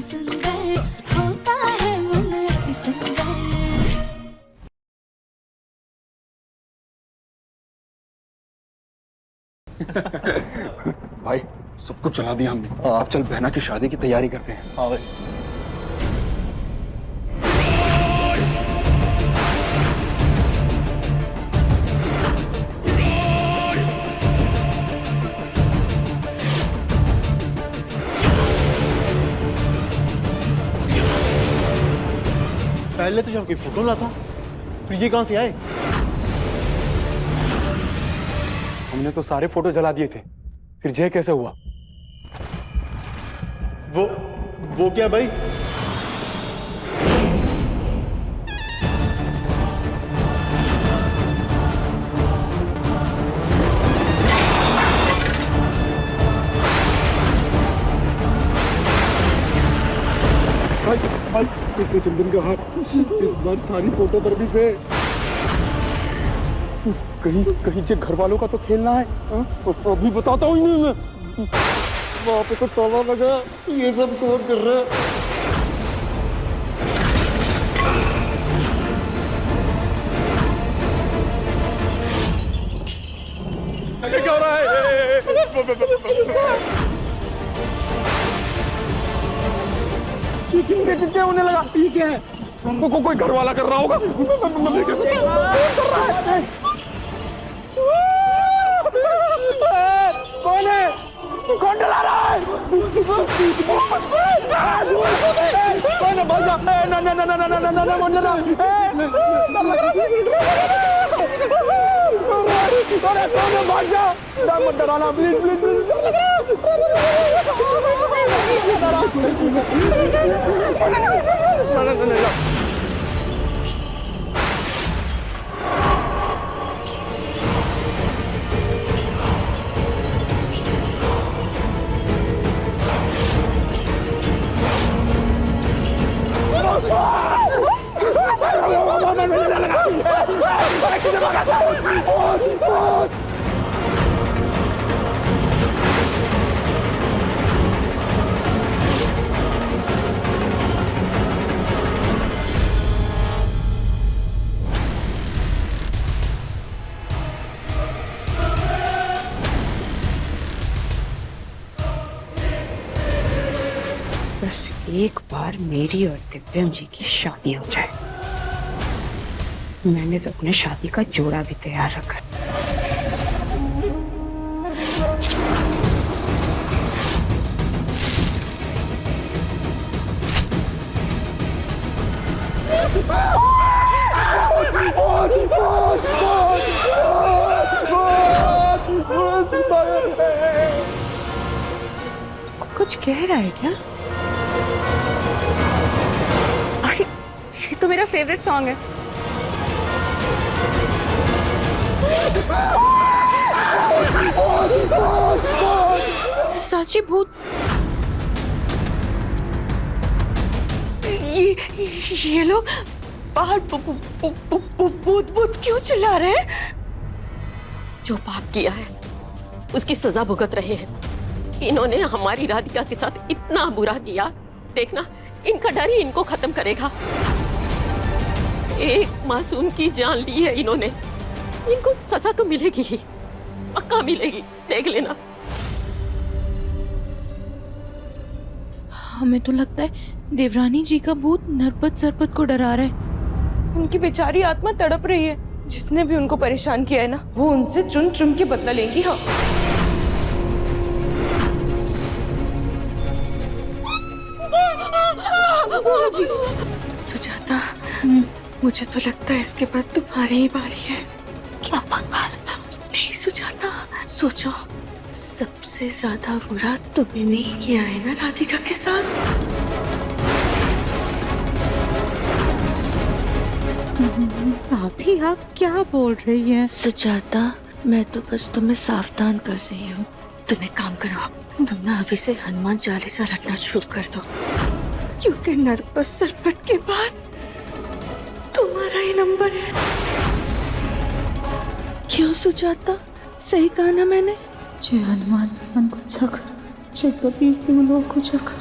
सुंदर होता है मन अति सुंदर। भाई सब कुछ चला दिया हमने, अब चल बहना की शादी की तैयारी करते हैं। हाँ भाई। पहले तो जब कोई फोटो लाता, फिर ये कहां से आए? हमने तो सारे फोटो जला दिए थे, फिर जय कैसे हुआ? वो क्या भाई? भाई फिर से चंदन का हाथ, इस बार थारी फोटो पर भी से। कहीं कहीं जे घर वालों का तो खेलना है। अभी बताता हूँ नहीं मैं। वहाँ पे तो ताला लगा, ये सब कौन कर रहा है? क्या हो रहा है? क्या होने लगा? ठीक है, कोई घर वाला कर रहा होगा। कौन है? कौन डरा रहा है? कौन है? भाग जा! ना ना ना ना ना ना ना ना कौन डरा? कौन है? भाग जा! मत डराना प्लीज प्लीज प्लीज। बस एक बार मेरी और दिव्यम जी की शादी हो जाए। मैंने तो अपने शादी का जोड़ा भी तैयार रखा। कुछ कह रहा है क्या? अरे ये तो मेरा फेवरेट सॉन्ग है। साची भूत, ये लोग बाहर भूत भूत क्यों चिल्ला रहे हैं? जो पाप किया है उसकी सजा भुगत रहे हैं। इन्होंने हमारी राधिका के साथ इतना बुरा किया, देखना इनका डर ही इनको खत्म करेगा। एक मासूम की जान ली है इन्होंने, इनको सजा तो मिलेगी ही, पक्का मिलेगी, देख लेना। हमें तो लगता है देवरानी जी का भूत नरपत सरपत को डरा रहा है। उनकी बेचारी आत्मा तड़प रही है। जिसने भी उनको परेशान किया है ना, वो उनसे चुन चुन के बदला लेंगी। हाँ, सुजाता, मुझे तो लगता है इसके बाद तुम्हारी ही बारी है। क्या बकवास? नहीं सुजाता, सोचो सबसे ज्यादा बुरा तुमने नहीं किया है ना राधिका के साथ। भाभी आप क्या बोल रही हैं? सुजाता, मैं तो बस तुम्हें सावधान कर रही हूँ। तुम एक काम करो, तुम ना अभी से हनुमान चालीसा रटना शुरू कर दो, क्योंकि नरपत सरपट के बाद तुम्हारा ही नंबर है। क्यों सुजाता, सही कहा ना मैंने? जय हनुमान, मन को अच्छा कर, जय कपीस देव लोग को अच्छा कर।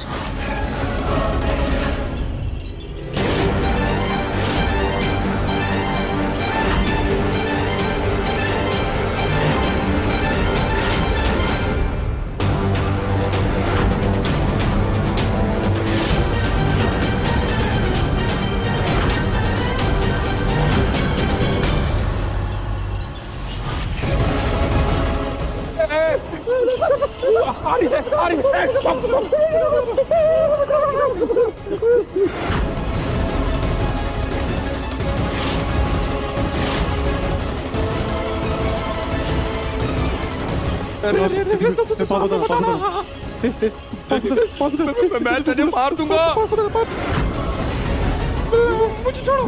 मैं तुझे मार दूंगा। मुझे छोड़ो।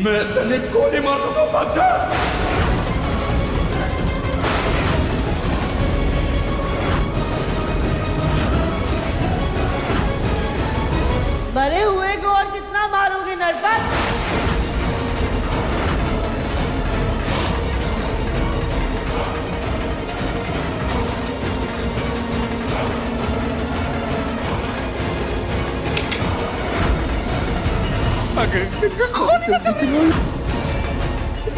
मैं तुझे गोली मार दूंगा। बच्चा मरे हुए को और कितना मारोगे नरपत?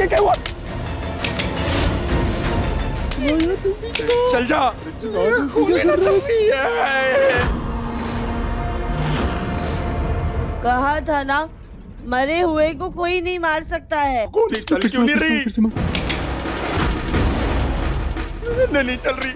क्या हुआ? चल जा। गोली न चलती है। कहा था ना, मरे हुए को कोई नहीं मार सकता है। गोली चल क्यों नहीं रही? नहीं चल रही।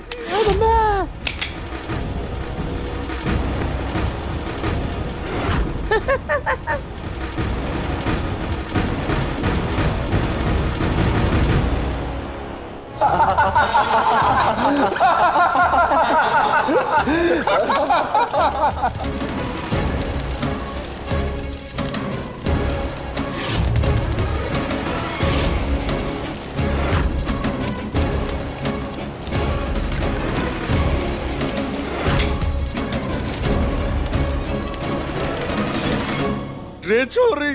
रे छोरी,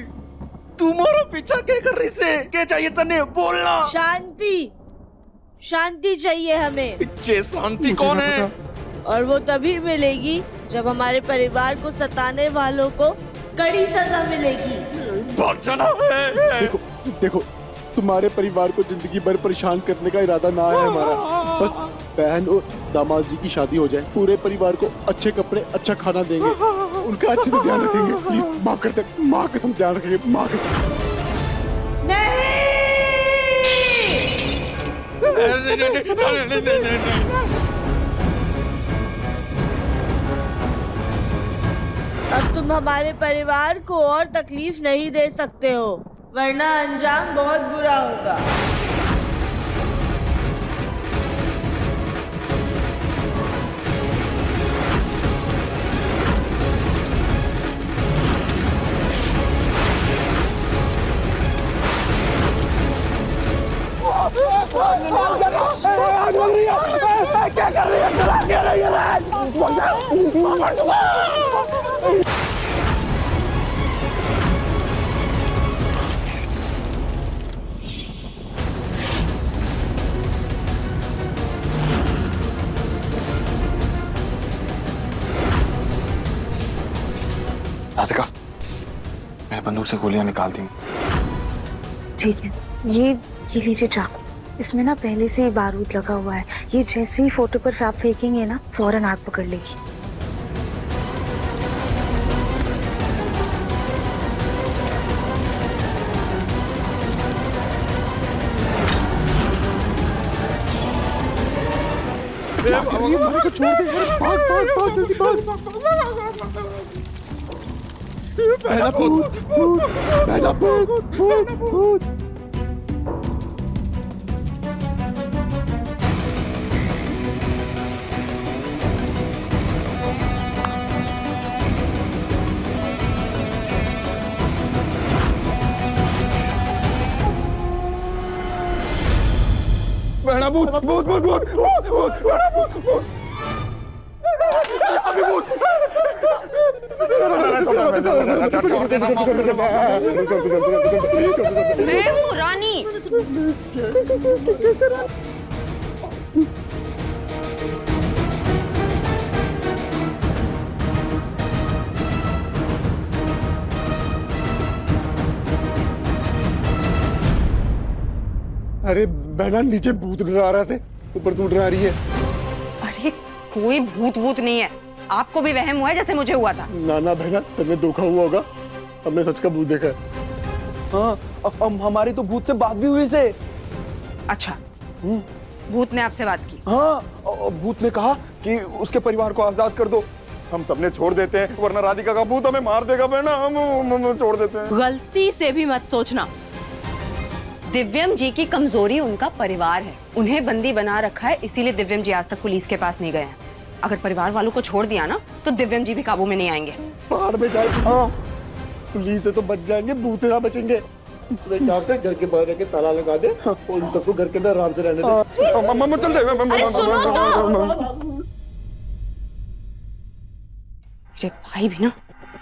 तुम्हारा पीछा क्या कर रही से? क्या चाहिए तने? बोलना। शांति, शांति चाहिए हमें। ये शांति कौन है? और वो तभी मिलेगी जब हमारे परिवार को सताने वालों को कड़ी सजा मिलेगी। भाग जाना है। देखो देखो, तुम्हारे परिवार को जिंदगी भर परेशान करने का इरादा ना है हमारा। बस बहन और दामाद जी की शादी हो जाए, पूरे परिवार को अच्छे कपड़े, अच्छा खाना देंगे, उनका अच्छे से ध्यान रखेंगे। प्लीज माफ करते, माँ कसम ध्यान रखेंगे, माँ कसम। अब तुम हमारे परिवार को और तकलीफ नहीं दे सकते हो, वरना अंजाम बहुत बुरा होगा। क्या कर रही है? राधिका, मेरे बंदूक से गोलियां निकाल दी। ठीक है, ये लीजिए चाकू, इसमें ना पहले से ही बारूद लगा हुआ है। ये जैसे ही फोटो पर आप फेंकेंगे ना, फौरन आग पकड़ लेगी। छोड़ दे, भाग भाग भाग, जल्दी भाग। बहना भूत, भूत, बहना भूत, भूत, भूत। बहना भूत, भूत, भूत, भूत, भूत, भूत, बहना भूत, भूत। अभी भूत। मैं हूँ रानी। अरे बहना, नीचे भूत डरा रहा है, ऊपर तू डरा रही है। अरे कोई भूत वूत नहीं है, आपको भी वहम हुआ है जैसे मुझे हुआ था। ना ना बहना, तुम्हें धोखा हुआ होगा, हमने सच का भूत देखा है। हाँ, हमारी तो भूत से बात भी हुई से। अच्छा, भूत ने आपसे बात की? हाँ, भूत ने कहा कि उसके परिवार को आजाद कर दो। हम सबने छोड़ देते हैं, वरना राधिका का भूत हमें मार देगा बहना। हम छोड़ देते हैं। गलती से भी मत सोचना। दिव्यम जी की कमजोरी उनका परिवार है। उन्हें बंदी बना रखा है, इसीलिए दिव्यम जी आज तक पुलिस के पास नहीं गए हैं। अगर परिवार वालों को छोड़ दिया ना तो दिव्यम जी भी काबू में नहीं आएंगे। बाहर में जाए पुलिस से तो बच जाएंगे, भूत ना बचेंगे। क्या कर, घर के बाहर रह के ताला लगा दे और उन सबको घर के अंदर आराम से रहने दे। चल दे। मेरे भाई भी ना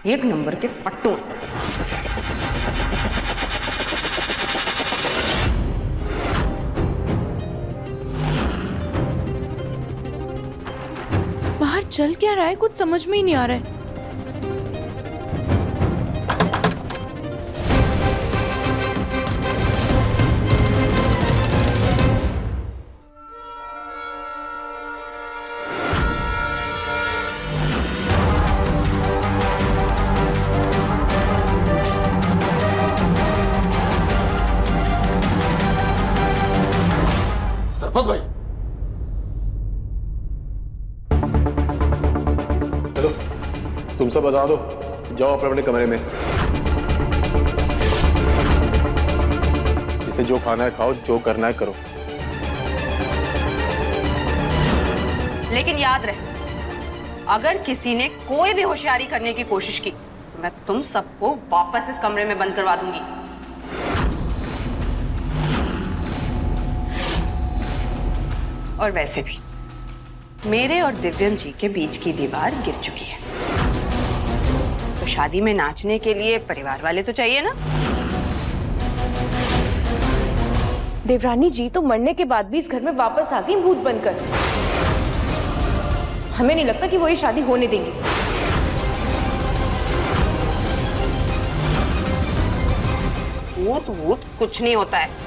एक नंबर के फट्टू। बाहर चल क्या रहा है, कुछ समझ में ही नहीं आ रहा है। सरपत भाई, चलो तुम सब बता दो, जाओ अपने अपने कमरे में। इसे जो खाना है खाओ, जो करना है करो। लेकिन याद रहे, अगर किसी ने कोई भी होशियारी करने की कोशिश की तो मैं तुम सबको वापस इस कमरे में बंद करवा दूंगी। और वैसे भी मेरे और दिव्यम जी के बीच की दीवार गिर चुकी है, तो शादी में नाचने के लिए परिवार वाले तो चाहिए ना। देवरानी जी तो मरने के बाद भी इस घर में वापस आ गई भूत बनकर। हमें नहीं लगता कि वो ये शादी होने देंगे। भूत भूत कुछ नहीं होता है।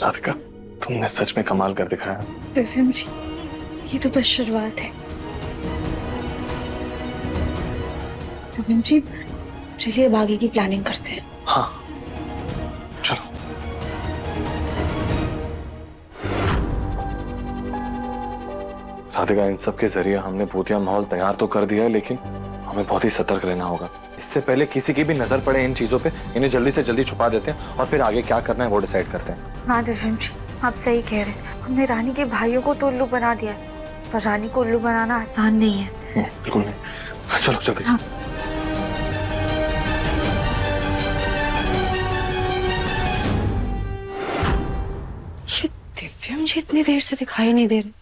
राधिका, तुमने सच में कमाल कर दिखाया। दिव्यम जी, ये तो बस शुरुआत है। दिव्यम जी, चलिए अब आगे की प्लानिंग करते हैं। हाँ चलो। राधिका, इन सब के जरिए हमने भूतिया माहौल तैयार तो कर दिया है, लेकिन हमें बहुत ही सतर्क रहना होगा। इससे पहले किसी की भी नजर पड़े इन चीजों पे, इन्हें जल्दी से जल्दी छुपा देते हैं और फिर आगे क्या करना है वो डिसाइड करते हैं। हाँ दिव्यम जी, आप सही कह रहे हैं। हमने रानी के भाइयों को तो उल्लू बना दिया है, पर रानी को उल्लू बनाना आसान नहीं है। बिल्कुल नहीं। चलो जल्दी। हाँ। ये दिव्यम जी इतनी देर से दिखाई नहीं दे रहे,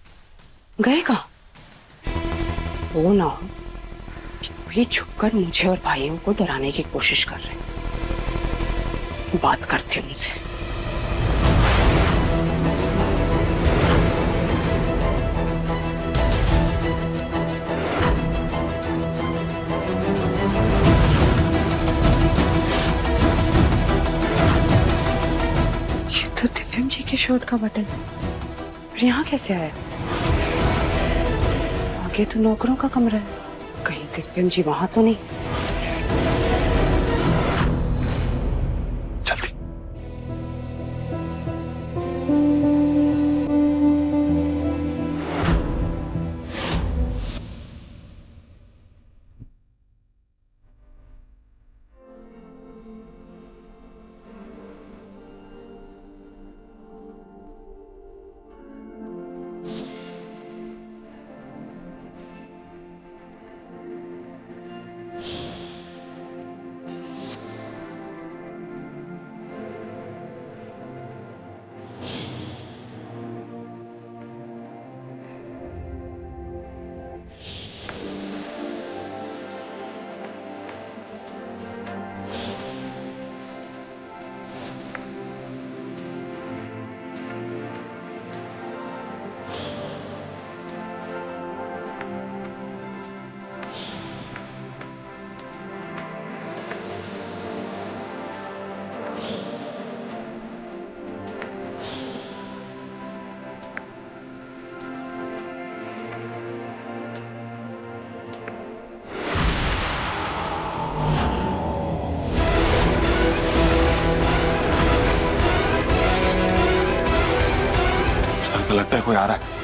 गए कहाँ? वो ना हो कि कोई छुपकर मुझे और भाइयों को डराने की कोशिश कर रहे। बात करती हूँ उनसे। ये तो दिव्यम जी के शर्ट का बटन, और यहाँ कैसे आया? आगे तो नौकरों का कमरा है, कहीं दिव्यम जी वहां तो नहीं? जल्दी। लगता है कोई आ रहा है।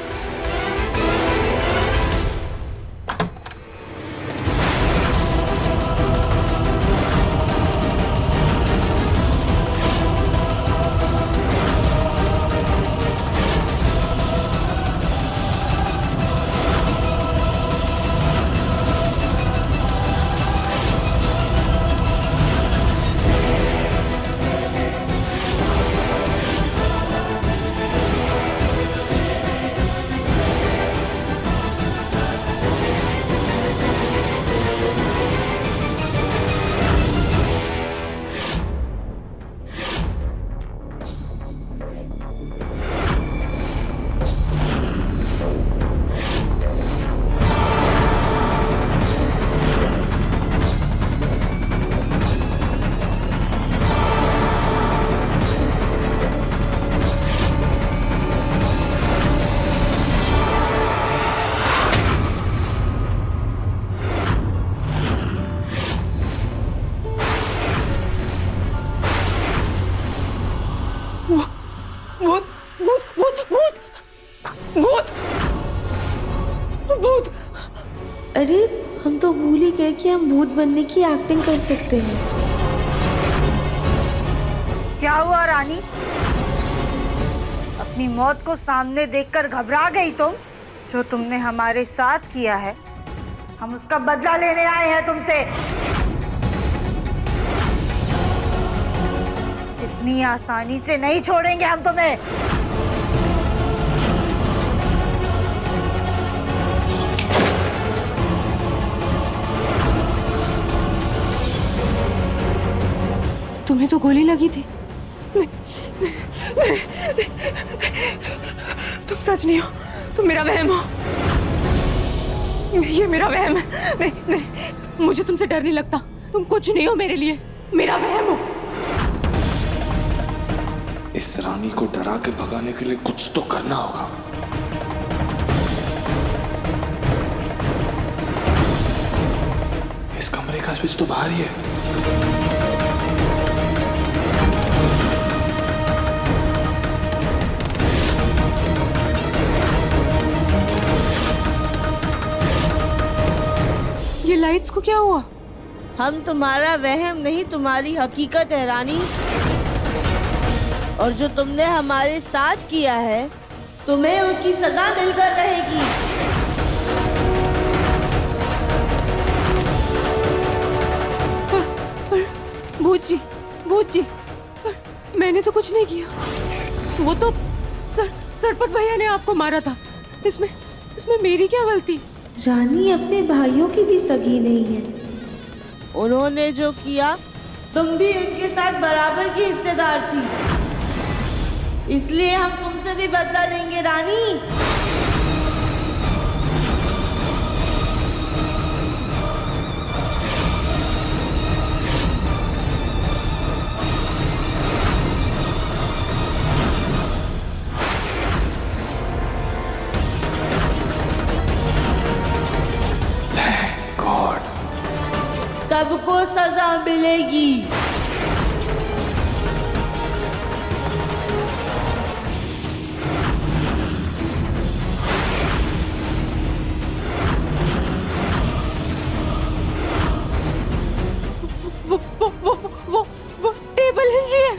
भूत भूत भूत भूत भूत भूत। अरे हम तो भूल ही गए कि हम भूत बनने की एक्टिंग कर सकते हैं। क्या हुआ रानी? अपनी मौत को सामने देखकर घबरा गई तुम? जो तुमने हमारे साथ किया है, हम उसका बदला लेने आए हैं तुमसे। इतनी आसानी से नहीं छोड़ेंगे हम तुम्हें। तुम्हें तो गोली लगी थी। तुम सच नहीं हो, तुम मेरा वहम हो। ये मेरा वहम है। नहीं नहीं, मुझे तुमसे डर नहीं लगता। तुम कुछ नहीं हो मेरे लिए, मेरा वहम हो। इस रानी को डरा के भगाने के लिए कुछ तो करना होगा। इस कमरे का स्विच तो बाहर ही है। ये लाइट्स को क्या हुआ? हम तुम्हारा वहम नहीं, तुम्हारी हकीकत है रानी। और जो तुमने हमारे साथ किया है, तुम्हें उसकी सजा मिलकर रहेगी। भूत जी, मैंने तो कुछ नहीं किया। वो तो सरपत भैया ने आपको मारा था। इसमें मेरी क्या गलती? रानी अपने भाइयों की भी सगी नहीं है। उन्होंने जो किया, तुम भी उनके साथ बराबर की हिस्सेदार थी। इसलिए हम तुमसे भी बदला लेंगे रानी। सबको सजा मिलेगी। वो टेबल हिल रही है।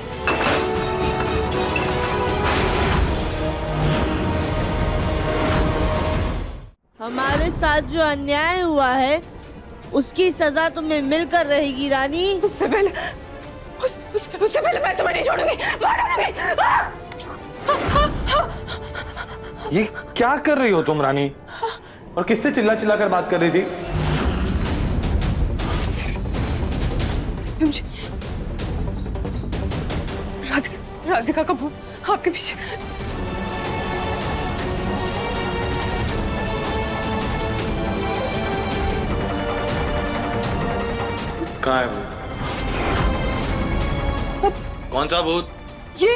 हमारे साथ जो अन्याय हुआ है, उसकी सजा तुम्हें मिलकर रहेगी रानी। उससे पहले मैं तुम्हें नहीं छोड़ूंगी। ये क्या कर रही हो तुम रानी? और किससे चिल्ला चिल्ला कर बात कर रही थी? राधिका का भूत आपके पीछे। कहाँ है भूत? कौन सा भूत? ये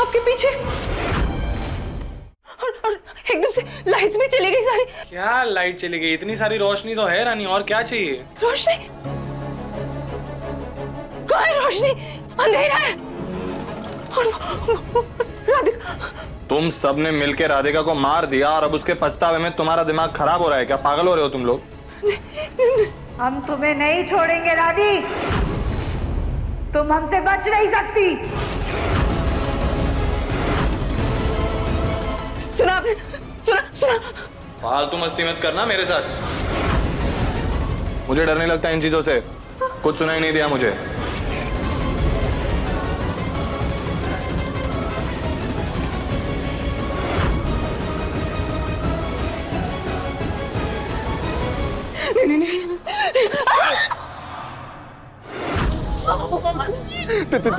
आपके पीछे। और एकदम से लाइट्स भी चली गई सारी। क्या लाइट चली गई? इतनी सारी रोशनी तो है रानी, और क्या चाहिए? रोशनी? कहाँ है रोशनी? अंधेरा है। और राधिका तुम सबने मिलकर राधिका को मार दिया और अब उसके पछतावे में तुम्हारा दिमाग खराब हो रहा है क्या? पागल हो रहे हो तुम लोग? हम तुम्हें नहीं छोड़ेंगे राधी, तुम हमसे बच नहीं सकती। सुना आपने? सुना। फालतू मस्ती मत करना मेरे साथ। मुझे डर नहीं लगता इन चीजों से। कुछ सुनाई नहीं दिया मुझे।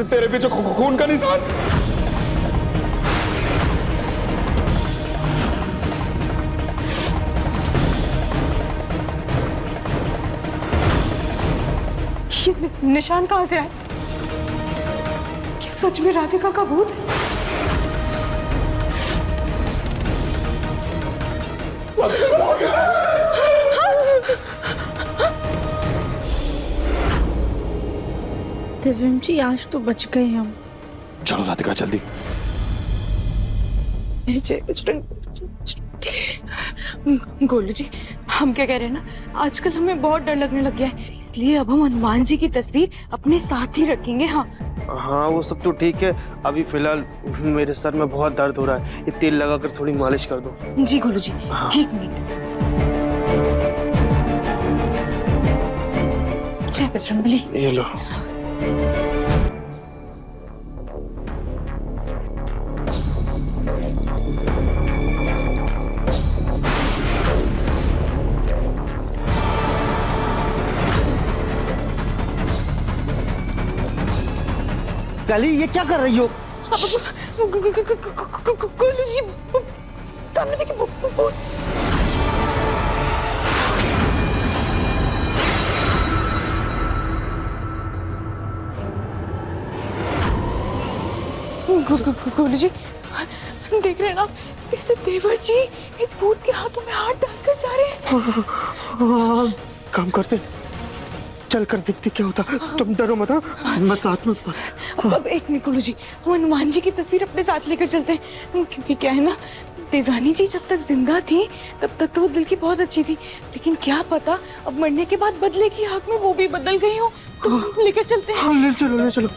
तेरे पीछे खून का निशान। ये निशान कहाँ से आए? क्या सच में राधिका का भूत है? दिव्यम जी आज तो बच गए हम। चलो राधिका जल्दी। जय बजरंग। गोलू जी, हम क्या कह रहे हैं ना, आजकल हमें बहुत डर लगने लग गया है, इसलिए अब हम हनुमान जी की तस्वीर अपने साथ ही रखेंगे। हाँ वो सब तो ठीक है, अभी फिलहाल मेरे सर में बहुत दर्द हो रहा है, ये तेल लगाकर थोड़ी मालिश कर दो। जी गोलू जी, हाँ। 1 मिनट। जय बजरंगबली। ये लो। काली ये क्या कर रही हो? गोलू जी सामने देखिए। गोलू जी देख रहे हैं ना कैसे देवर जी एक भूत के हाथों में हाथ डालकर जा रहे हैं। हाँ, काम करते, चल कर देखते क्या होता। तुम डरो मत, मैं साथ में। अब 1 मिनट गोलू जी, हम हनुमान जी की तस्वीर अपने साथ लेकर चलते हैं, क्योंकि क्या है ना, देवरानी जी जब तक जिंदा थी तब तक तो वो दिल की बहुत अच्छी थी, लेकिन क्या पता अब मरने के बाद बदले की आग में वो भी बदल गई हो। तो लेकर चलते हैं। हाँ, ले चलो।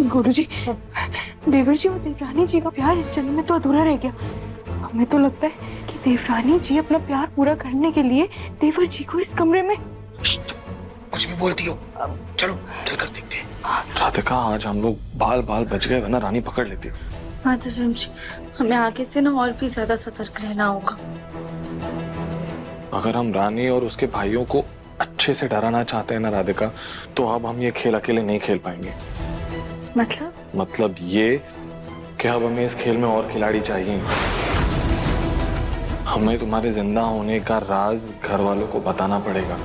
गोलू जी, देवर जी और देवरानी जी का प्यार इस जन्म में तो अधूरा रह गया। हमें तो लगता है कि देवरानी जी अपना प्यार पूरा करने के लिए देवर जी को इस कमरे में। कुछ भी बोलती हो, चलो चल कर देखते हैं। राधिका आज हम लोग बाल बच गए, वरना रानी पकड़ लेती। हाँ दिव्यम जी, हमें आगे से ना और भी ज्यादा सतर्क रहना होगा। अगर हम रानी और उसके भाइयों को अच्छे से डराना चाहते हैं ना राधिका, तो अब हम ये खेल अकेले नहीं खेल पाएंगे। मतलब ये कि अब हमें इस खेल में और खिलाड़ी चाहिए। हमें तुम्हारे जिंदा होने का राज घर वालों को बताना पड़ेगा।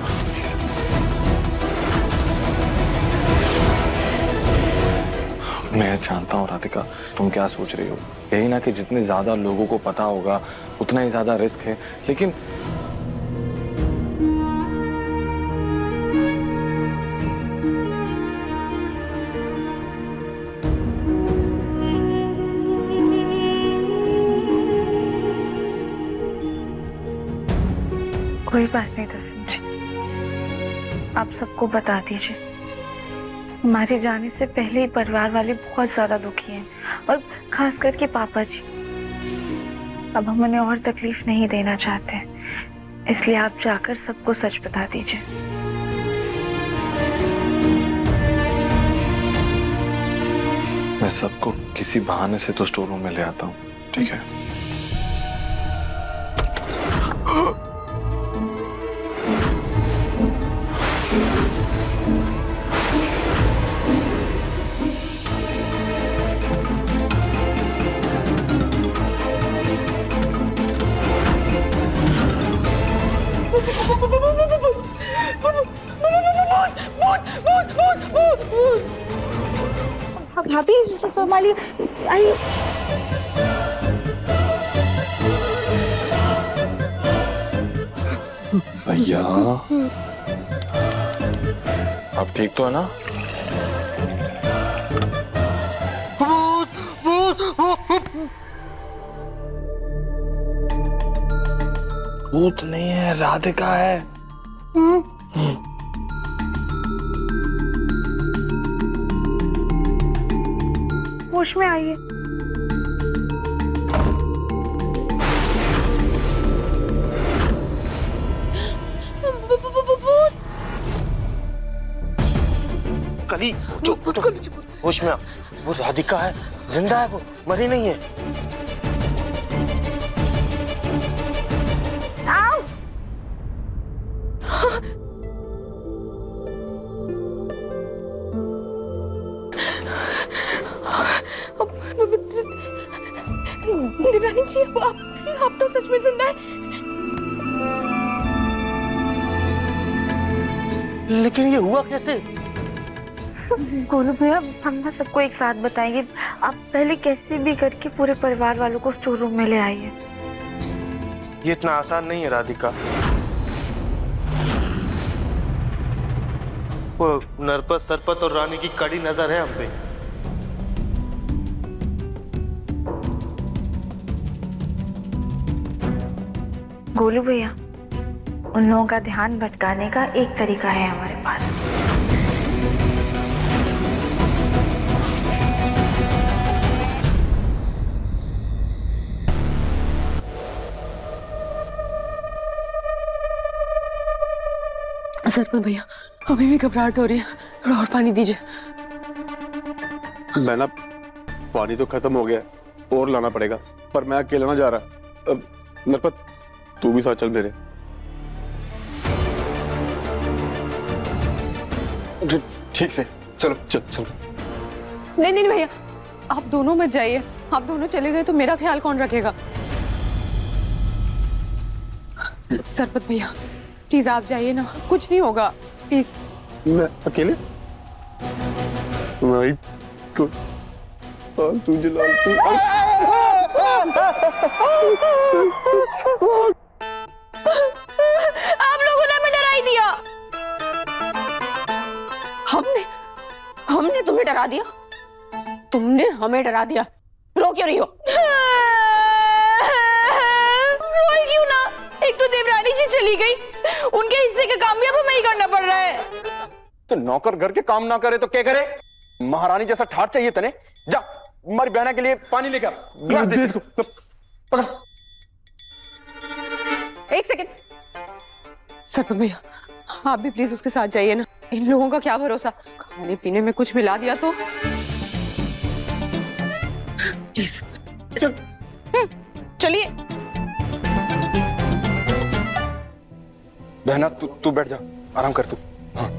मैं जानता हूँ राधिका तुम क्या सोच रही हो, यही ना कि जितने ज्यादा लोगों को पता होगा उतना ही ज्यादा रिस्क है, लेकिन कोई बात नहीं दर्शन जी, आप सबको बता दीजिए। हमारे जाने से पहले ही परिवार वाले बहुत ज्यादा दुखी हैं, और खास करके पापा जी। अब हम उन्हें और तकलीफ नहीं देना चाहते, इसलिए आप जाकर सबको सच बता दीजिए। मैं सबको किसी बहाने से तो स्टोर रूम में ले आता हूँ, ठीक है? भाभी संभालिए, आइए। भैया अब ठीक तो है ना? भूत नहीं है, राधिका है। होश में आइए। कली होश में आ। वो राधिका है, जिंदा है, वो मरी नहीं है। देवरानी जी, आप तो सच में जिंदा है। लेकिन ये हुआ कैसे? गोलू भैया, हम ना सबको एक साथ बताएंगे। आप पहले कैसे भी करके पूरे परिवार वालों को स्टोर रूम में ले आइए। ये इतना आसान नहीं है राधिका। वो नरपत, सरपत और रानी की कड़ी नजर है हम पे। गोलू भैया, उन लोगों का ध्यान भटकाने का एक तरीका है हमारे पास। सरपंच भैया, अभी भी घबराहट हो रही है, थोड़ा और पानी दीजिए। मैना, पानी तो खत्म हो गया, और लाना पड़ेगा, पर मैं अकेला ना जा रहा। अब नरपत, तू भी साथ चल मेरे। ठीक से चलो, चल चल। नहीं नहीं भैया, आप दोनों मत जाइए। आप दोनों चले गए तो मेरा ख्याल कौन रखेगा? सरपत भैया प्लीज आप जाइए ना, कुछ नहीं होगा, प्लीज। मैं अकेले? भाई को तुझे लालती। आप लोगों ने हमें डरा ही दिया। हमने तुम्हें डरा दिया? तुमने हमें डरा दिया। रो क्यों रही हो? रोई क्यों ना? एक तो देवरानी जी चली गई, उनके हिस्से का काम भी अब हमें ही करना पड़ रहा है। तो नौकर घर के काम ना करे तो क्या करे? महारानी जैसा ठाट चाहिए तने। जा हमारी बहना के लिए पानी लेकर गिलास दे इसको। पकड़। एक सेकंड सरपंच भैया, आप भी प्लीज उसके साथ जाइए ना। इन लोगों का क्या भरोसा, खाने पीने में कुछ मिला दिया तो। प्लीज चलिए। बहना तू बैठ जा, आराम कर तू। हाँ।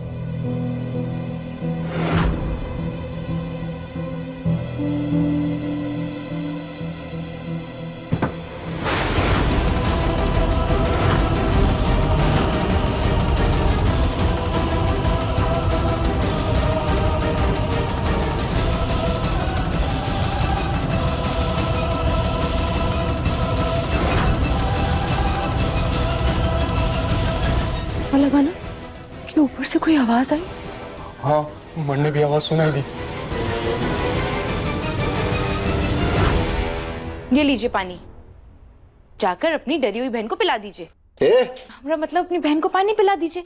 लगा ना कि ऊपर से कोई आवाज आई। हाँ, मन ने भी आवाज सुनाई दी। ये लीजिए पानी, जाकर अपनी डरी हुई बहन को पिला दीजिए। हमरा मतलब अपनी बहन को पानी पिला दीजिए।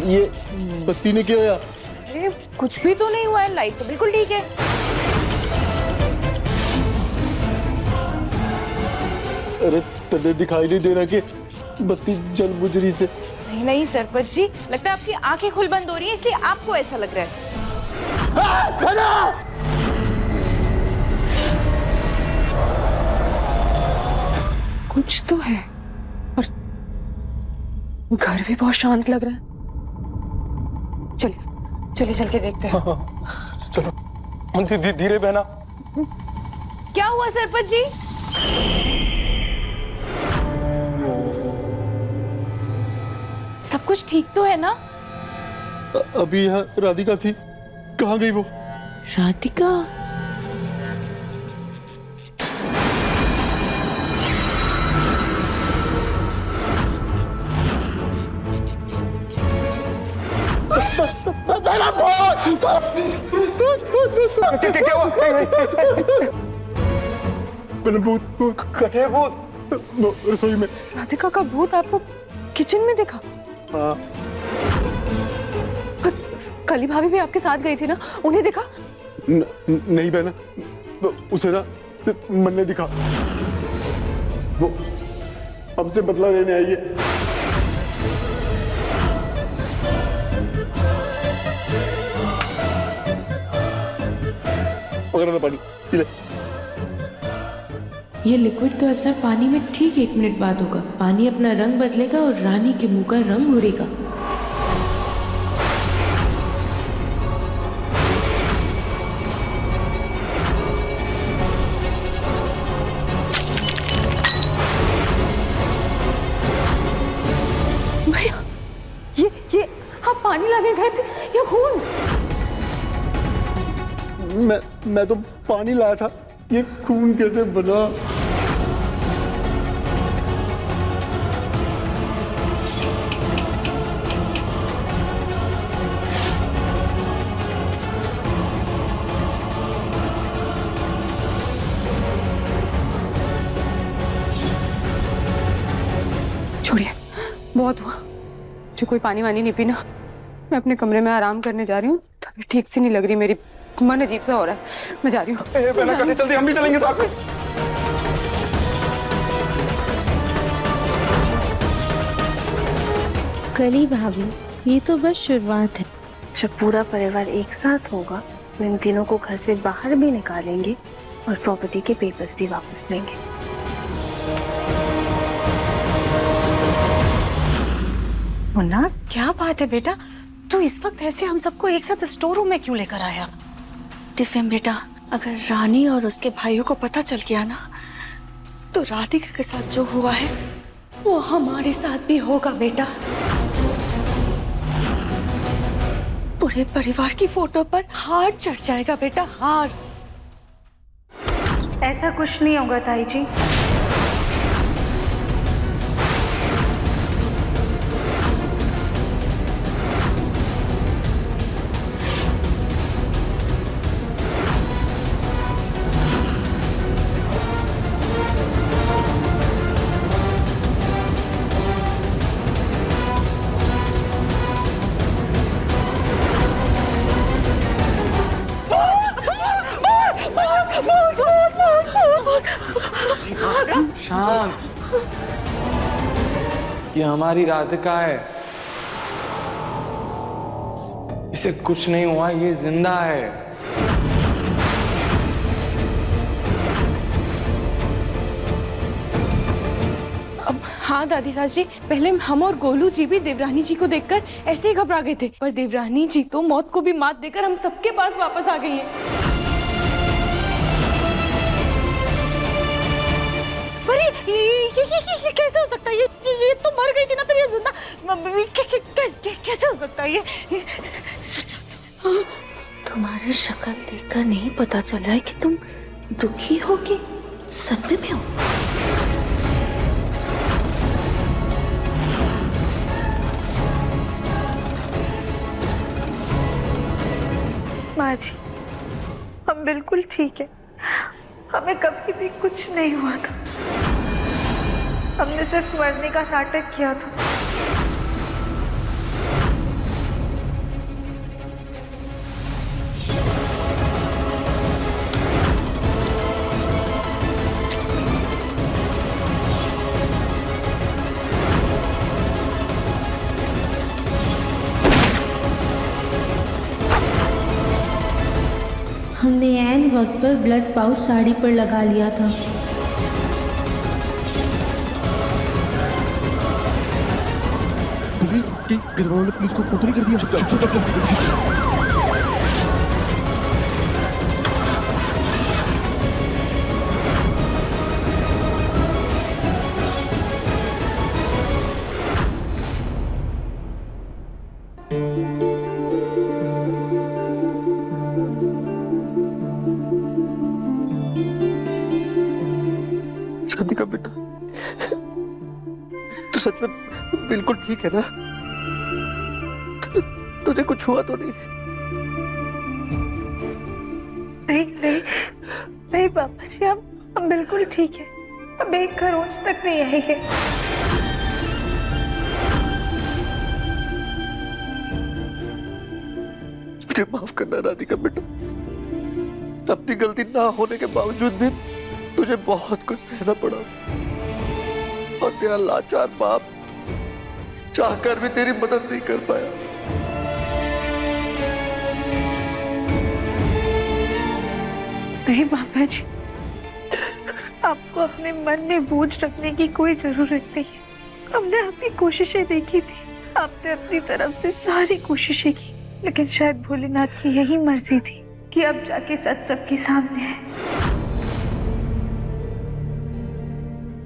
ये बत्ती ने क्या हुआ? अरे कुछ भी तो नहीं हुआ है, लाइट तो बिल्कुल ठीक है। अरे तने दिखाई नहीं दे रहा कि बत्ती जल बुझ रही से? नहीं नहीं सरपंच जी, लगता है आपकी आंखें खुल बंद हो रही हैं, इसलिए आपको ऐसा लग रहा है। कुछ तो है, और घर भी बहुत शांत लग रहा है। चलिए चलिए चल के देखते हैं। चलो धीरे बहना। क्या हुआ सरपंच जी? सब कुछ ठीक तो है ना? अभी यहाँ राधिका थी, कहाँ गई वो? राधिका? क्या हुआ? मैंने भूत कटे भूत? रसोई में। राधिका का भूत आपको किचन में दिखा? हाँ। कली भाभी भी आपके साथ गई थी ना, उन्हें दिखा? नहीं बहना, उसे ना सिर्फ मन ने दिखा। वो हमसे बदला लेने आई है। पकड़ ना पानी, पी ले। ये लिक्विड का असर पानी में ठीक 1 मिनट बाद होगा। पानी अपना रंग बदलेगा और रानी के मुंह का रंग उड़ेगा। भैया, ये आप पानी लाने गए थे या खून? मैं तो पानी लाया था, ये खून कैसे बना? छोड़िए, बहुत हुआ। जो कोई पानी वानी नहीं पीना, मैं अपने कमरे में आराम करने जा रही हूँ। तभी ठीक से नहीं लग रही, मेरी मन अजीब सा हो रहा है। मैं जा रही हूँ। जल्दी, हम भी चलेंगे साथ में। कली भाभी, ये तो बस शुरुआत है। जब पूरा परिवार एक साथ होगा तो इन तीनों को घर से बाहर भी निकालेंगे और प्रॉपर्टी के पेपर्स भी वापस लेंगे। मुन्ना, क्या बात है बेटा? तू इस वक्त ऐसे हम सबको एक साथ स्टोर रूम में क्यों लेकर आया? दिव्यम बेटा, अगर रानी और उसके भाइयों को पता चल गया ना, तो राधिका के साथ जो हुआ है वो हमारे साथ भी होगा बेटा। पूरे परिवार की फोटो पर हार चढ़ जाएगा बेटा, हार। ऐसा कुछ नहीं होगा ताई जी। शांत, ये हमारी राधिका है। इसे कुछ नहीं हुआ, ये जिंदा है। अब हाँ दादी सास जी, पहले हम और गोलू जी भी देवरानी जी को देखकर ऐसे ही घबरा गए थे, पर देवरानी जी तो मौत को भी मात देकर हम सबके पास वापस आ गई हैं। ये कैसे हो सकता है? ये तो मर गई थी ना, फिर ये जिंदा कैसे हो सकता है? ये तुम्हारी शक्ल देखकर नहीं पता चल रहा है कि तुम दुखी हो कि सदमे में हो। माँ जी, हम बिल्कुल ठीक है। हमें कभी भी कुछ नहीं हुआ था। हमने सिर्फ मरने का नाटक किया था। हमने ऐन वक्त पर ब्लड पाउच साड़ी पर लगा लिया था। पुलिस के घर वालों ने पुलिस को फोन नहीं कर दिया? सच में बिल्कुल ठीक है ना? तुझे कुछ हुआ तो नहीं? नहीं नहीं नहीं पापा जी, हम बिल्कुल ठीक है। अब एक खरोंच तक नहीं आई है। मुझे माफ करना राधिका बेटा, अपनी गलती ना होने के बावजूद भी तुझे बहुत कुछ सहना पड़ा और तेरा लाचार बाप चाहकर भी तेरी मदद नहीं कर पाया। नहीं पापा जी, आपको अपने मन में बोझ रखने की कोई जरूरत नहीं है। हमने अपनी कोशिशें देखी थी, आपने अपनी तरफ से सारी कोशिशें की, लेकिन शायद भोलेनाथ की यही मर्जी थी कि अब जाके सच सबके सामने है।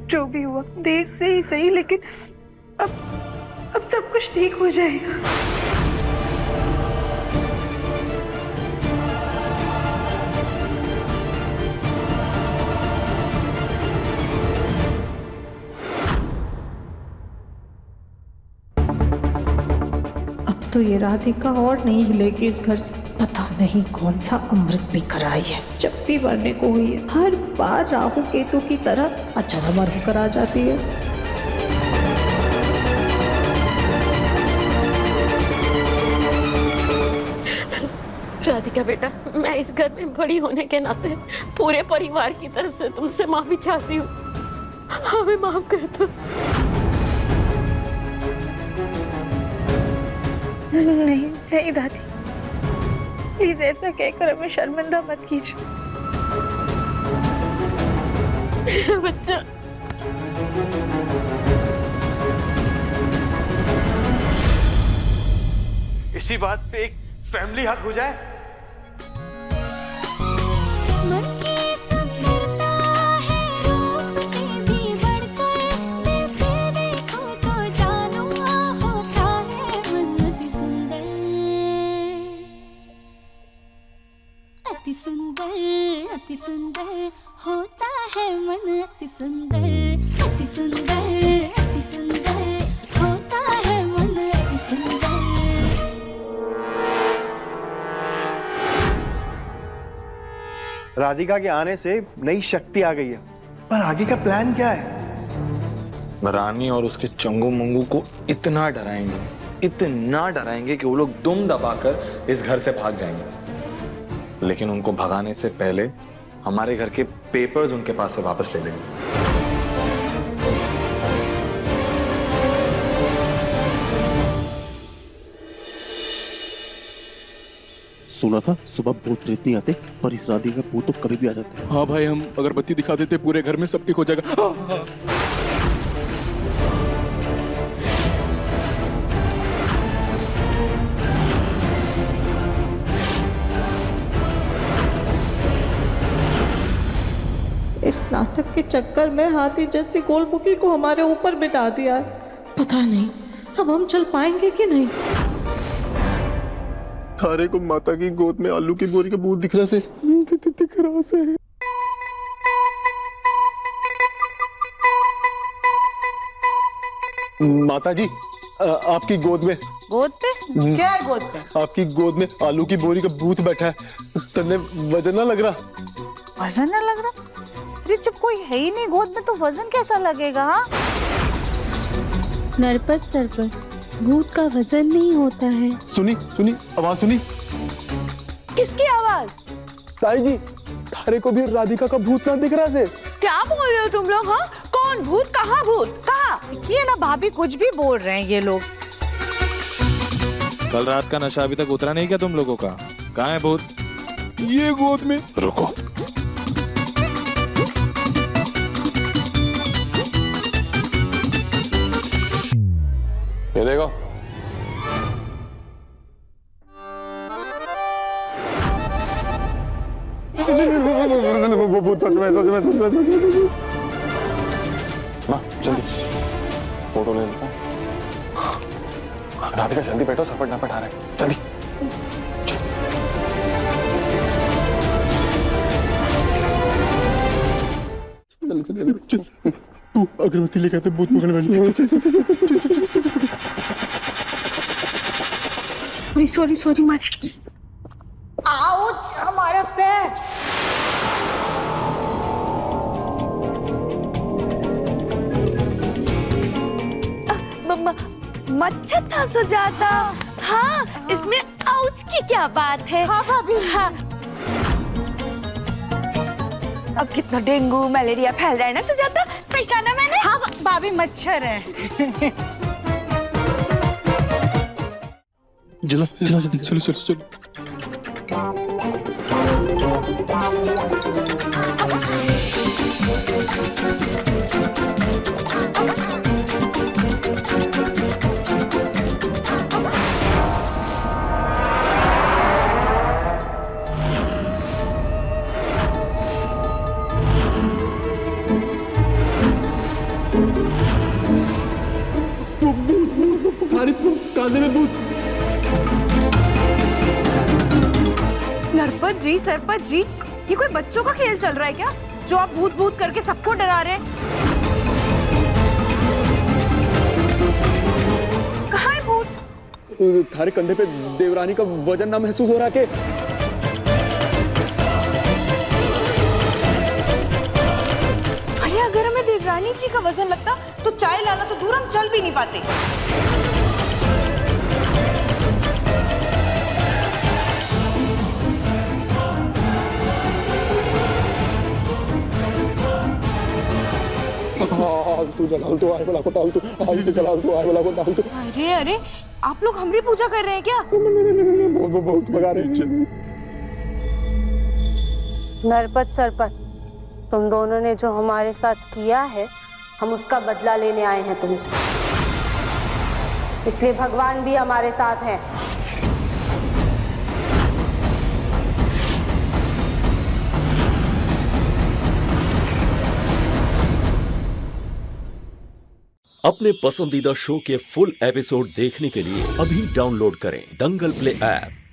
जो भी हुआ देर से ही सही, लेकिन अब सब कुछ ठीक हो जाएगा। तो ये राधिका और नहीं हिलेगी इस घर से। पता नहीं कौन सा अमृत भी कराई है, जब भी मरने को हुई है हर बार राहु केतु की तरह अचानक मर कर आ जाती है। राधिका बेटा, मैं इस घर में बड़ी होने के नाते पूरे परिवार की तरफ से तुमसे माफी चाहती हूँ। हमें माफ कर दो। नहीं नहीं दादी, प्लीज ऐसा कहकर हमें शर्मिंदा मत कीजिए। बच्चा, इसी बात पे एक फैमिली हक हो जाए। मन की सुंदरता है रूप से भी बढ़कर, दिल से देखो तो जानू होता है मन अति सुंदर, अति सुंदर, अति सुंदर होता है मन अति सुंदर, अति सुंदर, अति सुंदर होता है मन अति सुंदर। राधिका के आने से नई शक्ति आ गई है, पर आगे का प्लान क्या है? रानी और उसके चंगू मंगू को इतना डराएंगे कि वो लोग दुम दबाकर इस घर से भाग जाएंगे, लेकिन उनको भगाने से पहले हमारे घर के पेपर्स उनके पास से वापस ले लेंगे। सुना था सुबह भूत प्रेत नहीं आते, पर इस राधिका का भूत तो कभी भी आ जाते हैं। हाँ भाई, हम अगरबत्ती दिखा देते पूरे घर में सब ठीक हो जाएगा। इस नाटक के चक्कर में हाथी जैसी गोलमुखी को हमारे ऊपर बिठा दिया है। पता नहीं अब हम चल पाएंगे कि नहीं। थारे को माता की गोद में आलू की बोरी का भूत दिख रहा से माता जी, आपकी गोद में क्या है गोद पे? आपकी गोद में आलू की बोरी का भूत बैठा है। तन्ने वजन ना लग रहा? वजन ना लग रहा? अरे जब कोई है ही नहीं गोद में तो वजन कैसा लगेगा? नरपत सर पर भूत का वजन नहीं होता है। सुनी आवाज सुनी? किसकी आवाज? ताई जी, थारे को भी राधिका का भूत ना दिख रहा से? क्या बोल रहे हो तुम लोग? हाँ, कौन भूत? कहाँ भूत? कहाँ? ये ना भाभी कुछ भी बोल रहे हैं ये लोग। कल रात का नशा अभी तक उतरा नहीं क्या तुम लोगों का? कहाँ है भूत? ये गोद में। रुको, ये देखो। वो भूत सच में माँ जल्दी फोटो ले लेता हूँ। राधिका जल्दी बैठो, सपट नापट आ रहा है, जल्दी। तू अगरबत्ती लेकर आते भूत पकड़ने वाली। सॉरी सॉरी माँ जी। आउच, हमारा पैर। मच्छर था सुजाता। हाँ, इसमें आउच की क्या बात है? हाँ भाभी। हाँ। अब कितना डेंगू मलेरिया फैल रहा है ना सुजाता, सही कहा ना मैंने? हाँ भाभी, मच्छर है। चलो चलो चलो चलो चलो। कांधे में भूत। नरपत जी, सरपत जी, ये कोई बच्चों का खेल चल रहा है क्या, जो आप भूत भूत करके सबको डरा रहे हैं? कहाँ है भूत? थारे कंधे पे देवरानी का वजन ना महसूस हो रहा के? अरे अगर हमें देवरानी जी का वजन लगता तो चाय लाना तो दूर, हम चल भी नहीं पाते। अरे अरे, आप लोग हमारी पूजा कर रहे हैं क्या? बहुत भगा रहे हैं। नरपत सरपत, तुम दोनों ने जो हमारे साथ किया है, हम उसका बदला लेने आए हैं तुमसे। इसलिए भगवान भी हमारे साथ हैं। अपने पसंदीदा शो के फुल एपिसोड देखने के लिए अभी डाउनलोड करें दंगल प्ले ऐप।